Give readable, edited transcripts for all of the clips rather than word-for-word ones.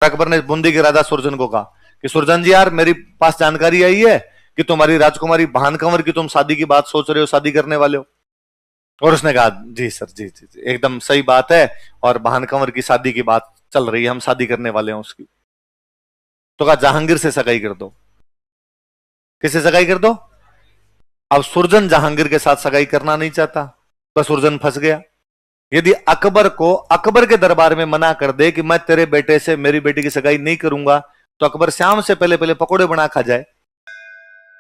अकबर ने बूंदी के राजा सुरजन को कहा कि सुरजन जी यार, मेरी पास जानकारी आई है कि तुम्हारी राजकुमारी भानकंवर की तुम शादी की बात सोच रहे हो, शादी करने वाले हो। और उसने कहा जी सर, जी जी जी एकदम सही बात है, और भानकंवर की शादी की बात चल रही है, हम शादी करने वाले हैं उसकी। तो कहा जहांगीर से सगाई कर दो। किससे सगाई कर दो? अब सुरजन जहांगीर के साथ सगाई करना नहीं चाहता, तो सुरजन फंस गया। यदि अकबर को अकबर के दरबार में मना कर दे कि मैं तेरे बेटे से मेरी बेटी की सगाई नहीं करूंगा, तो अकबर शाम से पहले पहले पकोड़े बना खा जाए।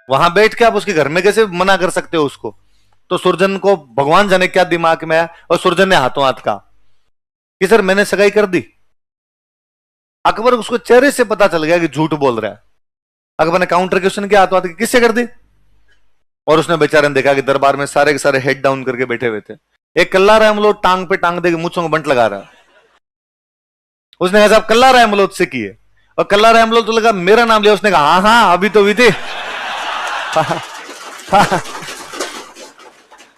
वहां बैठ के आप उसके घर में कैसे मना कर सकते हो उसको? तो सुरजन को भगवान जाने क्या दिमाग में आया, और सुरजन ने हाथों हाथ कहा कि सर मैंने सगाई कर दी। अकबर उसको चेहरे से पता चल गया कि झूठ बोल रहा है। अकबर ने काउंटर क्वेश्चन किया हाथों हाथ, किससे कर दी? और उसने बेचारे ने देखा कि दरबार में सारे के सारे हेड डाउन करके बैठे हुए थे। एक कल्ला रायमलोट टांग पे टांग दे के मूंछों को बंट लगा रहा। उसने कहा साहब कल्ला रायमलोट से किए, और कल्ला रायमलोट तो लगा मेरा नाम लिया। उसने कहा हाँ हाँ अभी तो हुई थी।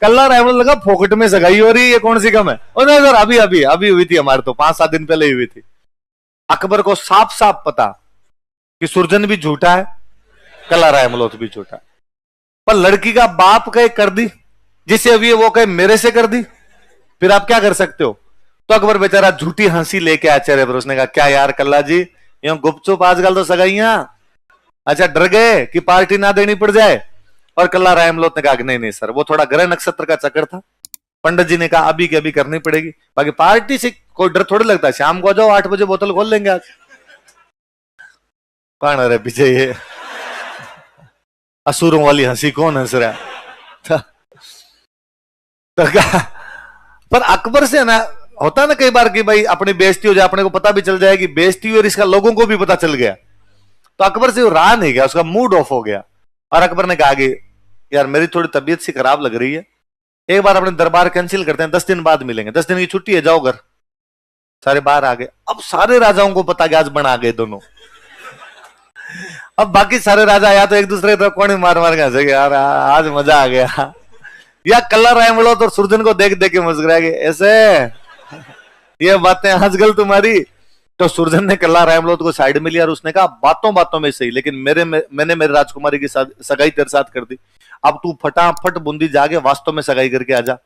कल्ला रायमलोट लगा फोकट में सगाई हो रही है, ये कौन सी कम है? नहीं सर अभी अभी अभी हुई थी, हमारे तो 5-7 दिन पहले ही हुई थी। अकबर को साफ साफ पता कि सुरजन भी झूठा है, कल्ला रायमलोट भी झूठा है, पर लड़की का बाप कहे कर दी, जिसे अभी वो कहे मेरे से कर दी, फिर आप क्या कर सकते हो? तो अकबर बेचारा झूठी हंसी लेके आया चेहरे पर। उसने कहा क्या यार कल्ला जी, यूं गुपचुप आजकल तो सगाइयां, अच्छा डर गए कि पार्टी ना देनी पड़ जाए? और कल्ला रायमलोट ने कहा कि नहीं नहीं सर, वो थोड़ा ग्रह नक्षत्र का चक्कर था, पंडित जी ने कहा अभी की अभी करनी पड़ेगी, बाकी पार्टी से कोई डर थोड़ी लगता है, शाम को जाओ 8 बजे बोतल खोल लेंगे आज। कौन अरे पीछे ये असुरों वाली हंसी कौन हंस रहा है? पर अकबर से ना होता ना कई बार कि भाई अपनी बेइज्जती हो जाए, अपने को पता भी चल जाए कि बेइज्जती हुई और इसका लोगों को भी पता चल गया, तो अकबर से वो रहा नहीं गया, उसका मूड ऑफ हो गया। और अकबर ने कहा कि यार मेरी थोड़ी तबीयत सी खराब लग रही है, एक बार अपने दरबार कैंसिल करते हैं, 10 दिन बाद मिलेंगे, 10 दिन की छुट्टी है, जाओ घर। सारे बाहर आ गए। अब सारे राजाओं को पता कि आज बना गए दोनों। अब बाकी सारे राजा या तो एक दूसरे की तरफ कोने मार मार के हंसेंगे, यार आज मजा आ गया, या कल्ला रायमलोट और सुरजन को देख देख के मुस्कुराएंगे, ऐसे ये बातें आजकल तुम्हारी। तो सुरजन ने कल्ला रायमलोट को साइड में लिया और उसने कहा बातों बातों में सही, लेकिन मैंने मेरे राजकुमारी की सगाई तेरे साथ कर दी, अब तू फटाफट बूंदी जाके वास्तव में सगाई करके आजा,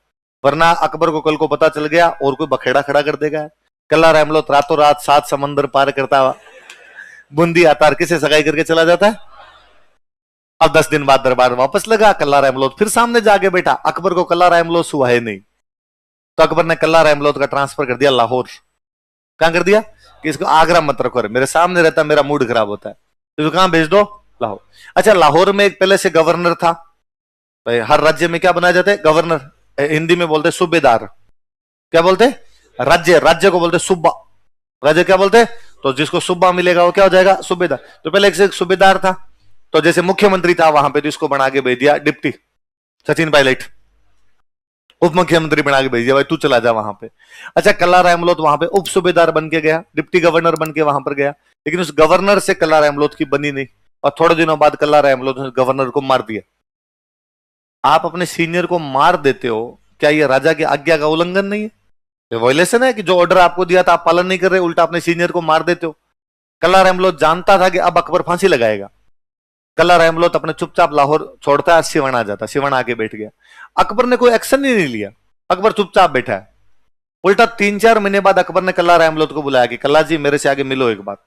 वरना अकबर को कल को पता चल गया और कोई बखेड़ा खड़ा कर देगा। कल्ला रायमलोट रातों रात 7 समंदर पार करता हुआ बूंदी आता और किसे सगाई करके चला जाता है। अब 10 दिन बाद दरबार वापस लगा, कल्ला रायमलोट फिर सामने जाके बैठा। अकबर को कल्ला रायमलोट हुआ है नहीं, तो अकबर ने कल्ला रायमलोट का ट्रांसफर कर दिया लाहौर। कहां कर दिया कि इसको आगरा मत रखो, मेरे सामने रहता मेरा मूड खराब होता है, तो कहां भेज दो? लाहौर। अच्छा लाहौर में एक पहले से गवर्नर था, भाई हर राज्य में क्या बनाया जाता है? गवर्नर, हिंदी में बोलते सूबेदार। क्या बोलते? राज्य को बोलते सूबा, राज्य क्या बोलते? तो जिसको सूबा मिलेगा वो क्या हो जाएगा? सूबेदार। तो पहले एक सूबेदार था, तो जैसे मुख्यमंत्री था वहां पे, तो इसको बना के भेज दिया डिप्टी, सचिन पायलट उप मुख्यमंत्री बना के भेज दिया, भाई तू चला जा वहां पे। अच्छा कल्ला रायमलोट वहां पे उप सूबेदार बन के गया, डिप्टी गवर्नर बन के वहां पर गया, लेकिन उस गवर्नर से कल्ला रायमलोट की बनी नहीं, और थोड़े दिनों बाद कल्ला रायमलोट ने गवर्नर को मार दिया। आप अपने सीनियर को मार देते हो, क्या यह राजा की आज्ञा का उल्लंघन नहीं है? वायलेशन है कि जो ऑर्डर आपको दिया था आप पालन नहीं कर रहे, उल्टा अपने सीनियर को मार देते हो। कल्ला रायमलोट जानता था कि अब अकबर फांसी लगाएगा, कल्ला रायमलोट अपने चुपचाप लाहौर छोड़ता है, सिवन आ जाता, सिवन आके बैठ गया। अकबर ने कोई एक्शन ही नहीं लिया, अकबर चुपचाप बैठा है। उल्टा 3-4 महीने बाद अकबर ने कल्ला रायमलोट को बुलाया कि कल्ला जी मेरे से आगे मिलो एक बात।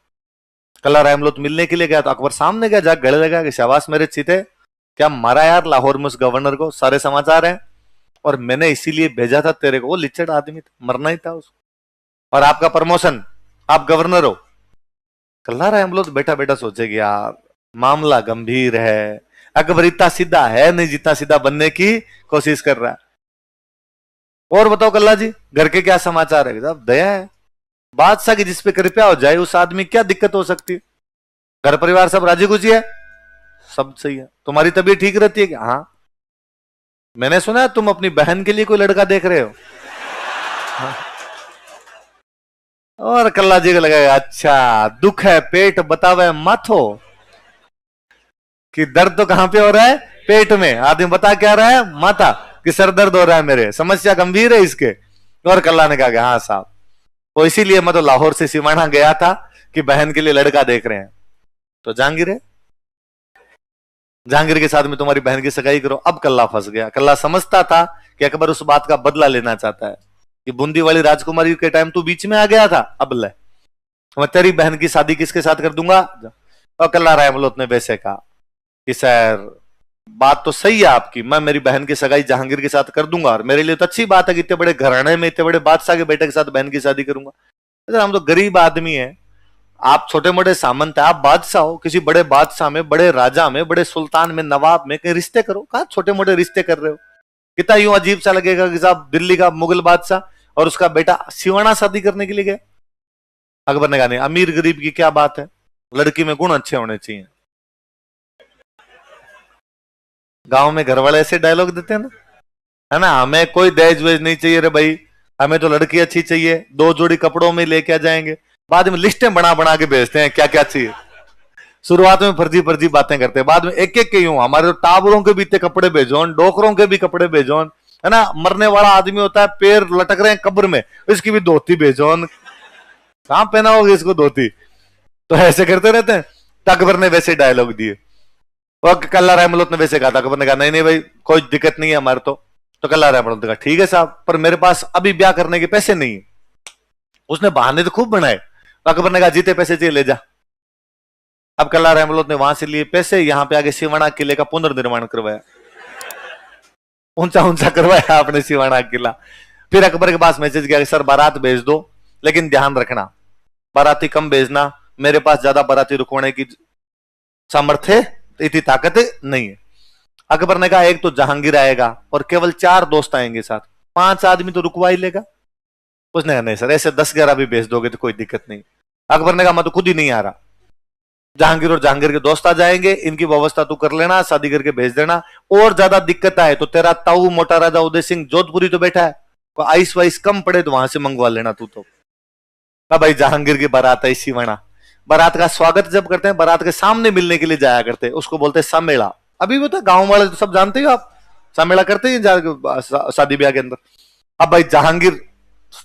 कल्ला रायमलोट मिलने के लिए गया, तो अकबर सामने गया, जाके गले लगा कि शाबाश मेरे चीते, क्या मारा यार लाहौर में उस गवर्नर को, सारे समाचार हैं, और मैंने इसीलिए भेजा था तेरे को, वो लिचड़ आदमी था, मरना ही था उसको, और आपका प्रमोशन, आप गवर्नर हो। कल्ला रायमलोट बैठा बैठा सोचेगी यार मामला गंभीर है, अकबर इतना सीधा है नहीं जितना सीधा बनने की कोशिश कर रहा है। और बताओ कल्ला जी घर के क्या समाचार है? साहब दया है, बादशाह की जिस पे कृपया हो जाए उस आदमी क्या दिक्कत हो सकती है? घर परिवार सब राजी खुशी है, सब सही है। तुम्हारी तबीयत ठीक रहती है? हाँ। मैंने सुना है तुम अपनी बहन के लिए कोई लड़का देख रहे हो। हाँ। और कल्ला जी को लगा अच्छा दुख है पेट बतावे माथो, कि दर्द तो कहां पे हो रहा है? पेट में। आदमी बता क्या रहा है? माता, कि सर दर्द हो रहा है मेरे, समस्या गंभीर है इसके। और कल्ला ने कहा कि हाँ साहब वो इसीलिए मैं तो लाहौर से सिवाना गया था कि बहन के लिए लड़का देख रहे हैं। तो जहांगीर है, जहांगीर के साथ में तुम्हारी बहन की सगाई करो। अब कल्ला फंस गया। कल्ला समझता था कि अकबर उस बात का बदला लेना चाहता है कि बूंदी वाली राजकुमारी के टाइम तू बीच में आ गया था, अब ले मैं तेरी बहन की शादी किसके साथ कर दूंगा। और कल्ला रायमलोत ने वैसे कहा कि सर बात तो सही है आपकी, मैं मेरी बहन की सगाई जहांगीर के साथ कर दूंगा और मेरे लिए तो अच्छी बात है कि इतने बड़े घराने में इतने बड़े बादशाह के बेटे के साथ बहन की शादी करूंगा। अगर हम तो गरीब आदमी हैं, आप छोटे मोटे सामंत है, आप बादशाह हो, किसी बड़े बादशाह में, बड़े राजा में, बड़े सुल्तान में, नवाब में कहीं रिश्ते करो। कहा छोटे मोटे रिश्ते कर रहे हो। कितना यूं अजीब सा लगेगा कि साहब दिल्ली का मुगल बादशाह और उसका बेटा सिवाना शादी करने के लिए गए। अकबर ने कहा नहीं, अमीर गरीब की क्या बात है, लड़की में गुण अच्छे होने चाहिए। गांव में घर वाले ऐसे डायलॉग देते हैं ना, है ना, हमें कोई दहेज वेज नहीं चाहिए रे भाई, हमें तो लड़की अच्छी चाहिए, 2 जोड़ी कपड़ों में लेके आ जाएंगे। बाद में लिस्टें बना बना के भेजते हैं क्या क्या चाहिए। शुरुआत में फर्जी फर्जी बातें करते हैं, बाद में एक एक के यूं हमारे तो टावरों के भी इतने कपड़े भेजो, डोकरों के भी कपड़े भेजो, है ना, मरने वाला आदमी होता है, पैर लटक रहे हैं कब्र में, इसकी भी धोती भेजो, कहां पहना होगा इसको धोती। तो ऐसे करते रहते हैं। तो अकबर ने वैसे डायलॉग दिए और कल्ला रहमत ने वैसे कहा था। अकबर ने कहा नहीं नहीं भाई कोई दिक्कत नहीं है हमारे तो कल्ला रहमत ने कहा ठीक है साहब, पर मेरे पास अभी ब्याह करने के पैसे नहीं है। उसने बहाने तो खूब बनाए। तो अकबर ने कहा जीते पैसे चाहिए ले जा। अब कल्ला रहमत ने वहां से लिए पैसे, यहां पे आगे सिवाना किले का पुनर्निर्माण करवाया, ऊंचा ऊंचा करवाया आपने सिवाना किला। फिर अकबर के पास मैसेज किया कि सर बारात भेज दो, लेकिन ध्यान रखना बाराती कम भेजना, मेरे पास ज्यादा बाराती रुकवाने की सामर्थ्य इतनी ताकत नहीं है। अकबर ने कहा एक तो जहांगीर आएगा और केवल 4 दोस्त आएंगे साथ, 5 आदमी तो रुकवा ही लेगा। उसने कहा नहीं सर ऐसे 10-11 भी भेज दोगे तो कोई दिक्कत नहीं। अकबर ने कहा मैं तो खुद ही नहीं आ रहा, जहांगीर और जहांगीर के दोस्त आ जाएंगे, इनकी व्यवस्था तू कर लेना, शादी करके भेज देना। और ज्यादा दिक्कत आए तो तेरा ताऊ मोटा राजा उदय सिंह जोधपुरी तो बैठा है, तो आइस वाइस कम पड़े तो वहां से मंगवा लेना तू। तो भाई जहांगीर की बारात है सिवाना, बारात का स्वागत जब करते हैं बारात के सामने मिलने के लिए जाया करते हैं, उसको बोलते हैं सामेड़ा। अभी वो तो गांव वाले तो सब जानते हो आप, सामेड़ा करते हैं शादी ब्याह के अंदर। अब भाई जहांगीर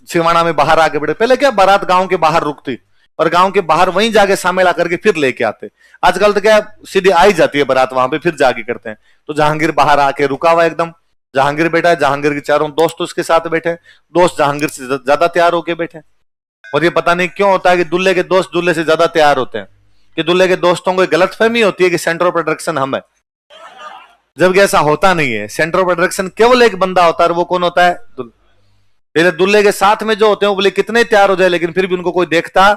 सिवाना में बाहर आके बैठे, पहले क्या बारात गांव के बाहर रुकती और गांव के बाहर वहीं जाके सामेला करके फिर लेके आते। आजकल तो क्या सीधी आई जाती है बारात, वहां पे फिर जाके करते हैं। तो जहांगीर बाहर आके रुका हुआ एकदम, जहांगीर बैठा है, जहांगीर के चारों दोस्त उसके साथ बैठे, दोस्त जहांगीर से ज्यादा तैयार होके बैठे। और ये पता नहीं क्यों होता है कि दूल्हे के दोस्त दूल्हे से ज्यादा तैयार होते हैं, कि दूल्हे के दोस्तों को गलत फहमी होती है कि सेंटर ऑफ अट्रैक्शन हम है, जबकि ऐसा होता नहीं है। सेंटर ऑफ अट्रैक्शन केवल एक बंदा होता है, वो कौन होता है, दूल्हे के साथ में जो होते हैं वो बोले कितने तैयार हो जाए लेकिन फिर भी उनको कोई देखता।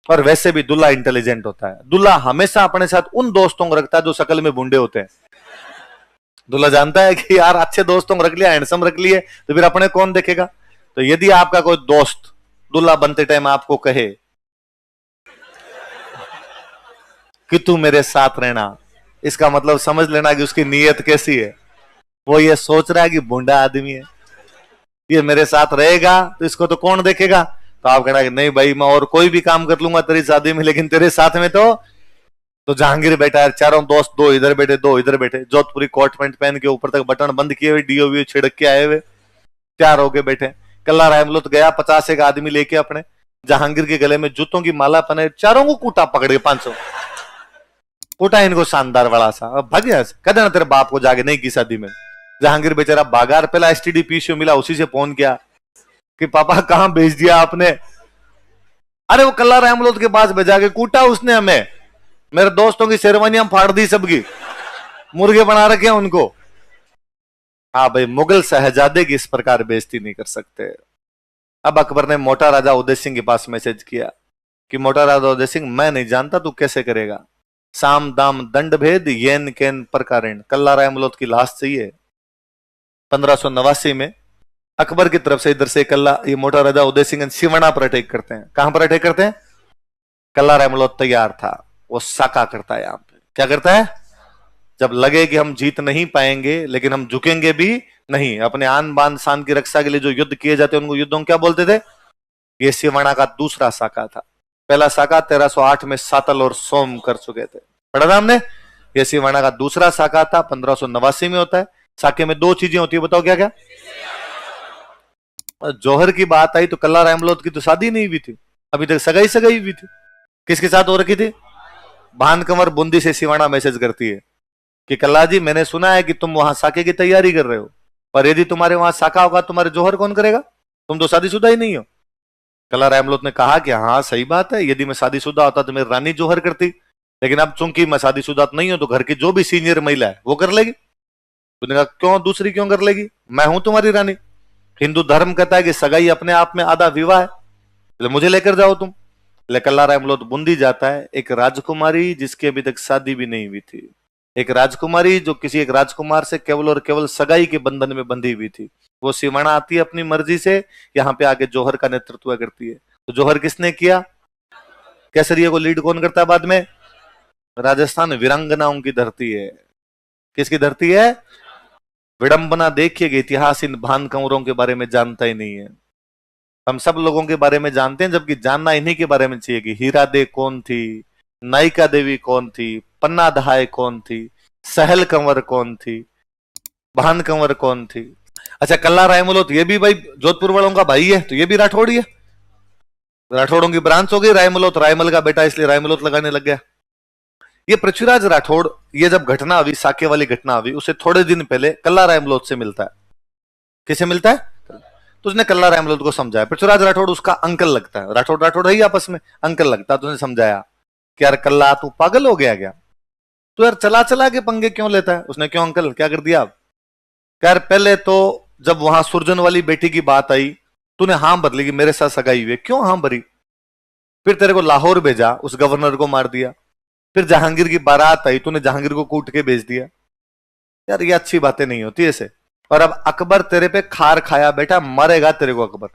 और वैसे भी दूल्हा इंटेलिजेंट होता है, दूल्हा हमेशा अपने साथ उन दोस्तों को रखता है जो शकल में बूढ़े होते हैं। दूल्हा जानता है कि यार अच्छे दोस्तों को रख लिया, हैंडसम रख लिए, तो फिर अपने कौन देखेगा। तो यदि आपका कोई दोस्त दूल्हा बनते टाइम आपको कहे कि तू मेरे साथ रहना, इसका मतलब समझ लेना कि उसकी नीयत कैसी है। वो ये सोच रहा है कि बूढ़ा आदमी है, ये मेरे साथ रहेगा तो इसको तो कौन देखेगा। तो आप कहना कि नहीं भाई मैं और कोई भी काम कर लूंगा तेरी शादी में, लेकिन तेरे साथ में तो जहांगीर बैठा है, चारों दोस्त 2 इधर बैठे 2 इधर बैठे, जोधपुरी कोट पैंट पहन के ऊपर तक बटन बंद किए हुए, डीओ छिड़क के आए हुए, तैयार होके बैठे। कल्ला रहमत गया 50 एक आदमी लेके अपने, जहांगीर के गले में जूतों की माला पहने, चारों को कूटा पकड़ के 500 कूटा इनको शानदार बड़ा सा। अब भाग गया, कहते ना तेरे बाप को जाके नहीं की शादी में। जहांगीर बेचारा बागार, पहला एसटीडी पीसीओ मिला उसी से फोन किया कि पापा कहां भेज दिया आपने। अरे वो कल्ला रहमत के पास भेजा के कूटा उसने हमें, मेरे दोस्तों की शेरवानियां फाड़ दी, सबकी मुर्गे बना रखे हैं उनको। हाँ भाई मुगल शहजादे की इस प्रकार बेइज्जती नहीं कर सकते। अब अकबर ने मोटा राजा उदय सिंह के पास मैसेज किया कि मोटा राजा उदय सिंह मैं नहीं जानता तू कैसे करेगा, साम दाम दंड भेद येन केन प्रकारेण, कल्ला रहमत की लाश चाहिए। 1589 में अकबर की तरफ से इधर से कल्ला ये मोटा राजा उदय सिंह सिवना पर अटैक करते हैं। कहां पर अटैक करते हैं, कल्ला रहमत तैयार था, वो साका करता है यहां पे। क्या करता है, जब लगे कि हम जीत नहीं पाएंगे लेकिन हम झुकेंगे भी नहीं, अपने आन बान शान की रक्षा के लिए जो युद्ध किए जाते हैं उनको युद्धों क्या बोलते थे। ये सिवाना का दूसरा साका था। पहला साका 1308 में सातल और सोम कर चुके थे, पढ़ा था हमने। ये सिवाना का दूसरा साका था, 1589 में होता है। साके में 2 चीजें होती है, बताओ क्या क्या। और जौहर की बात आई तो कल्ला रामलोत की तो शादी नहीं हुई थी, अभी तक सगाई सगाई हुई थी। किसके साथ हो रखी थी? भान कंवर बूंदी से सिवाना मैसेज करती है कि कल्ला जी मैंने सुना है कि तुम वहां साके की तैयारी कर रहे हो, पर यदि तुम्हारे वहां साका होगा तुम्हारे जौहर कौन करेगा, तुम तो शादीशुदा ही नहीं हो। कल्ला रामलोत ने कहा कि हाँ सही बात है, यदि मैं शादीशुदा होता तो मेरी रानी जौहर करती, लेकिन अब चूंकि मैं शादीशुदा नहीं हूं तो घर की जो भी सीनियर महिला है वो कर लेगी। तूने कहा क्यों, दूसरी क्यों कर लेगी, मैं हूं तुम्हारी रानी। हिंदू धर्म कहता है कि सगाई अपने आप में आधा विवाह है, मुझे लेकर जाओ तुम। कल्ला रामलोत बूंदी जाता है, एक राजकुमारी जिसकी अभी तक शादी भी नहीं हुई थी, एक राजकुमारी जो किसी एक राजकुमार से केवल और केवल सगाई के बंधन में बंधी हुई थी, वो सिवाना आती है अपनी मर्जी से, यहाँ पे आके जौहर का नेतृत्व करती है। तो जौहर किसने किया? केसरिया को लीड कौन करता है बाद में? राजस्थान वीरांगनाओं की धरती है। किसकी धरती है? विडंबना देखिए कि इतिहास इन भान कंवरों के बारे में जानता ही नहीं है। हम सब लोगों के बारे में जानते हैं, जबकि जानना इन्हीं के बारे में चाहिए कि हीरा दे कौन थी, नायिका देवी कौन थी, पन्ना दहाय कौन थी, सहल कंवर कौन थी, भान कंवर कौन थी। अच्छा कल्ला रायमलोत ये भी भाई जोधपुर वालों का भाई है, तो ये भी राठौड़ी है, राठौड़ों की ब्रांच हो गई रायमलोत, रायमल का बेटा इसलिए रायमलोत लगाने लग गया। ये पृथ्वीराज राठौड़, ये जब घटना हुई, साके वाली घटना हुई, उसे थोड़े दिन पहले कल्ला रायमलोत से मिलता है। किसे मिलता है? तो उसने कल्ला रायमलोत को समझाया, पृथ्वीराज राठौड़ उसका अंकल लगता है, राठौड़ राठौड़ है ही आपस में, अंकल लगता है। तो उसने समझाया कि यार कल्ला तू पागल हो गया क्या, तो यार चला चला के पंगे क्यों लेता है। उसने क्यों अंकल क्या कर दिया? यार पहले तो जब वहां सुरजन वाली बेटी की बात आई तूने हाँ बदली कि मेरे साथ सगाई हुई, क्यों हाँ भरी? फिर तेरे को लाहौर भेजा, उस गवर्नर को मार दिया। फिर जहांगीर की बारात आई, तूने जहांगीर को कूट के भेज दिया। यार ये अच्छी बातें नहीं होती ऐसे। और अब अकबर तेरे पे खार खाया बेटा, मारेगा तेरे को अकबर।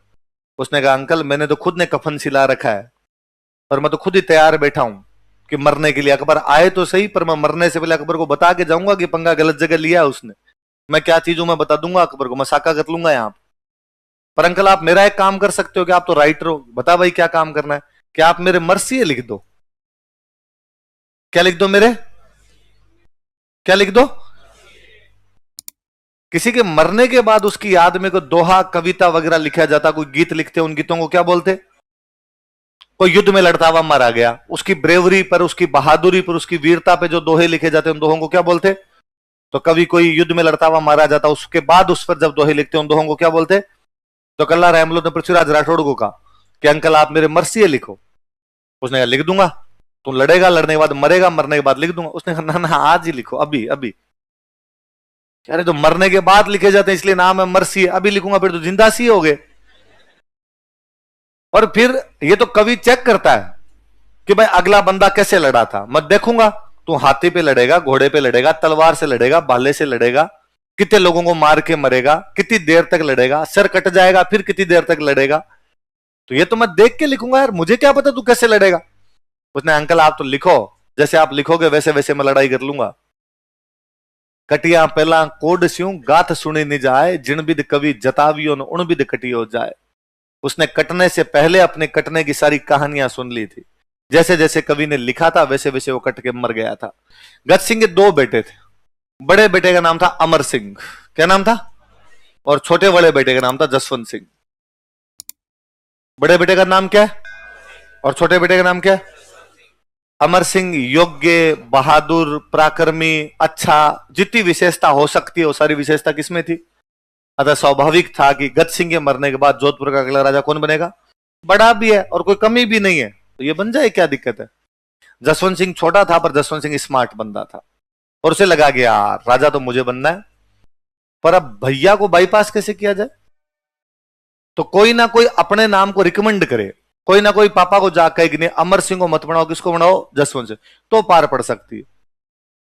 उसने कहा अंकल मैंने तो खुद ने कफन सिला रखा है और मैं तो खुद ही तैयार बैठा हूं कि मरने के लिए। अकबर आए तो सही, पर मैं मरने से पहले अकबर को बता के जाऊंगा कि पंगा गलत जगह लिया उसने। मैं क्या चीज हूं मैं बता दूंगा अकबर को, मैं साका कर लूंगा यहां पर। अंकल आप मेरा एक काम कर सकते हो कि आप तो राइटर हो, बता भाई क्या काम करना है? क्या आप मेरे मर्सी लिख दो। क्या लिख दो मेरे? क्या लिख दो? किसी के मरने के बाद उसकी याद में कोई दोहा कविता वगैरह लिखा जाता, कोई गीत लिखते, उन गीतों को क्या बोलते? कोई युद्ध में लड़ता हुआ मारा गया, उसकी ब्रेवरी पर, उसकी बहादुरी पर, उसकी वीरता पे जो दोहे लिखे जाते उन दोहों को क्या बोलते? तो कभी कोई युद्ध में लड़ता हुआ मारा जाता, उसके बाद उस पर जब दोहे लिखते उन दोहों को क्या बोलते? तो कल्ला रामलोत ने पृथ्वीराज राठौड़ को कहा कि अंकल आप मेरे मर्सी लिखो। उसने कहा लिख दूंगा, तुम लड़ेगा, लड़ने के बाद मरेगा, मरने के बाद लिख दूंगा। उसने कहा ना ना आज ही लिखो, अभी अभी। अरे तो मरने के बाद लिखे जाते हैं इसलिए नाम है मरसी, अभी लिखूंगा फिर तो जिंदा सी हो गए। और फिर ये तो कवि चेक करता है कि भाई अगला बंदा कैसे लड़ा था, मैं देखूंगा। तू हाथी पे लड़ेगा, घोड़े पे लड़ेगा, तलवार से लड़ेगा, भाले से लड़ेगा, कितने लोगों को मार के मरेगा, कितनी देर तक लड़ेगा, सर कट जाएगा, फिर कितनी देर तक लड़ेगा, तो ये तो मैं देख के लिखूंगा यार, मुझे क्या पता तू कैसे लड़ेगा। उसने अंकल आप तो लिखो, जैसे आप लिखोगे वैसे वैसे मैं लड़ाई कर लूंगा। कटिया पहला कोड स्यूं गाथ सुनी नहीं जाए, जिन बिद कवि जतावियो न उन बिद कटी हो जाए। उसने कटने से पहले अपने कटने की सारी कहानियां सुन ली थी, जैसे जैसे कवि ने लिखा था वैसे वैसे वो कट के मर गया था। गज सिंह के दो बेटे थे, बड़े बेटे का नाम था अमर सिंह, क्या नाम था? और छोटे बड़े बेटे का नाम था जसवंत सिंह। बड़े बेटे का नाम क्या है और छोटे बेटे का नाम क्या है? अमर सिंह योग्य, बहादुर, पराक्रमी, अच्छा, जितनी विशेषता हो सकती है वो सारी विशेषता किसमें थी। अतः स्वाभाविक था कि गज सिंह के मरने के बाद जोधपुर का अगला राजा कौन बनेगा? बड़ा भी है और कोई कमी भी नहीं है, तो ये बन जाए, क्या दिक्कत है। जसवंत सिंह छोटा था पर जसवंत सिंह स्मार्ट बंदा था और उसे लगा कि यार राजा तो मुझे बनना है, पर अब भैया को बाईपास कैसे किया जाए। तो कोई ना कोई अपने नाम को रिकमेंड करे, कोई ना कोई पापा को जाकर कि नहीं अमर सिंह को मत बनाओ, किसको बनाओ? जसवंत सिंह, तो पार पड़ सकती है।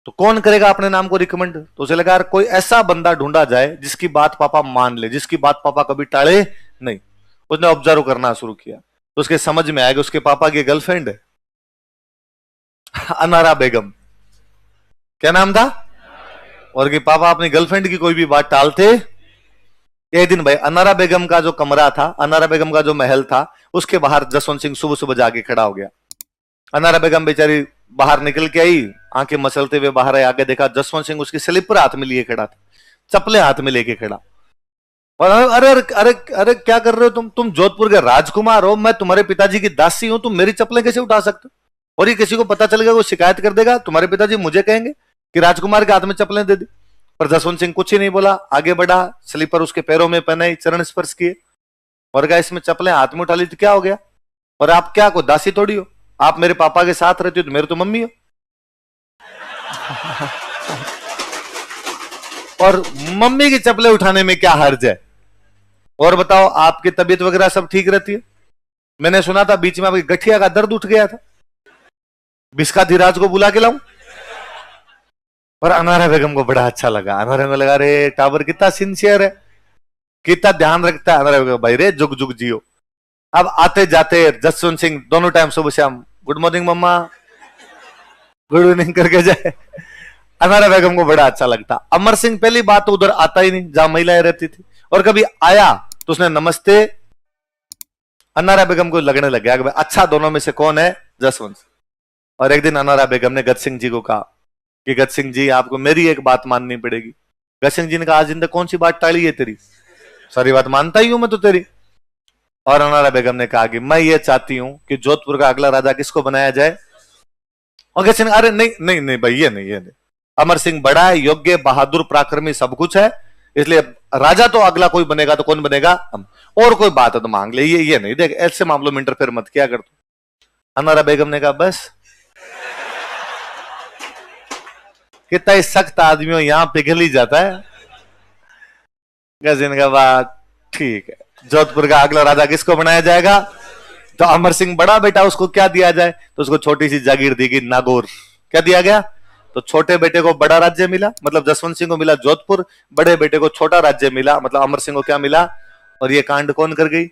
तो कौन करेगा अपने नाम को रिकमेंड? तो उसे लगा यार कोई ऐसा बंदा ढूंढा जाए जिसकी बात पापा मान ले, जिसकी बात पापा कभी टाले नहीं। उसने ऑब्जर्व करना शुरू किया तो उसके समझ में आया कि उसके पापा की गर्लफ्रेंड है अनारा बेगम। क्या नाम था? और कि पापा अपनी गर्लफ्रेंड की कोई भी बात टालते। एक दिन भाई अनारा बेगम का जो कमरा था, अनारा बेगम का जो महल था, उसके बाहर जसवंत सिंह सुबह सुबह जाके खड़ा हो गया। अनारा बेगम बेचारी बाहर निकल के आई, आंखें मसलते हुए बाहर आई, आगे देखा जसवंत सिंह उसकी स्लीपर हाथ में लिए खड़ा था, चप्पलें हाथ में लेके खड़ा। और अरे अरे अरे अरे क्या कर रहे हो तुम जोधपुर के राजकुमार हो, मैं तुम्हारे पिताजी की दासी हूं, तुम मेरी चप्पलें कैसे उठा सकते हो? और ये किसी को पता चलेगा वो शिकायत कर देगा, तुम्हारे पिताजी मुझे कहेंगे कि राजकुमार के हाथ में चप्पलें दे दी। पर जसवंत सिंह कुछ ही नहीं बोला, आगे बढ़ा, स्लीपर उसके पैरों में पहने, चरण स्पर्श किए और कहा इसमें चप्पलें हाथ में उठा ली तो क्या हो गया? और आप क्या को दासी थोड़ी हो, आप मेरे पापा के साथ रहती हो तो मेरे तो मम्मी हो। और मम्मी की चप्पलें उठाने में क्या हर्ज है? और बताओ आपकी तबीयत वगैरह सब ठीक रहती है? मैंने सुना था बीच में आपकी गठिया का दर्द उठ गया था, बिस्का धीराज को बुला के लाऊं? और अनारा बेगम को बड़ा अच्छा लगा, अनारा बेगम को लगा रे टावर कितना सिंसियर है, कितना ध्यान रखता है अनारा बेगम, भाई रे जुग जुग जियो। अब आते जाते जसवंत सिंह दोनों टाइम सुबह शाम गुड मॉर्निंग मम्मा, गुड इवनिंग करके जाए, अनारा बेगम को बड़ा अच्छा लगता। अमर सिंह पहली बात तो उधर आता ही नहीं जहां महिलाएं रहती थी, और कभी आया तो उसने नमस्ते, अनारा बेगम को लगने लग गया कि अच्छा दोनों में से कौन है? जसवंत। और एक दिन अनारा बेगम ने गज सिंह जी को कहा कि गज सिंह जी आपको मेरी एक बात माननी पड़ेगी। गज सिंह जी ने कहा आज जिंदगी कौन सी बात टाली है तेरी, सारी बात मानता ही हूं मैं तो तेरी। और अनारा बेगम ने कहा कि मैं ये चाहती हूं कि जोधपुर का अगला राजा किसको बनाया जाए? और गज सिंह अरे नहीं नहीं नहीं भाई ये नहीं, अमर सिंह बड़ा है, योग्य, बहादुर, पराक्रमी सब कुछ है, इसलिए राजा तो अगला कोई बनेगा तो कौन बनेगा? हम। और कोई बात है तो मांग ले, ये नहीं, देख ऐसे मामलों में इंटरफेयर मत किया कर तू। अनारा बेगम ने कहा बस कितना सख्त आदमी हो यहां पिघल ही जाता है। गजिन का बात ठीक है, जोधपुर का अगला राजा किसको बनाया जाएगा? तो अमर सिंह बड़ा बेटा, उसको क्या दिया जाए? तो उसको छोटी सी जागीर दी गई, नागौर। क्या दिया गया? तो छोटे बेटे को बड़ा राज्य मिला, मतलब जसवंत सिंह को मिला जोधपुर, बड़े बेटे को छोटा राज्य मिला, मतलब अमर सिंह को क्या मिला? और ये कांड कौन कर गई?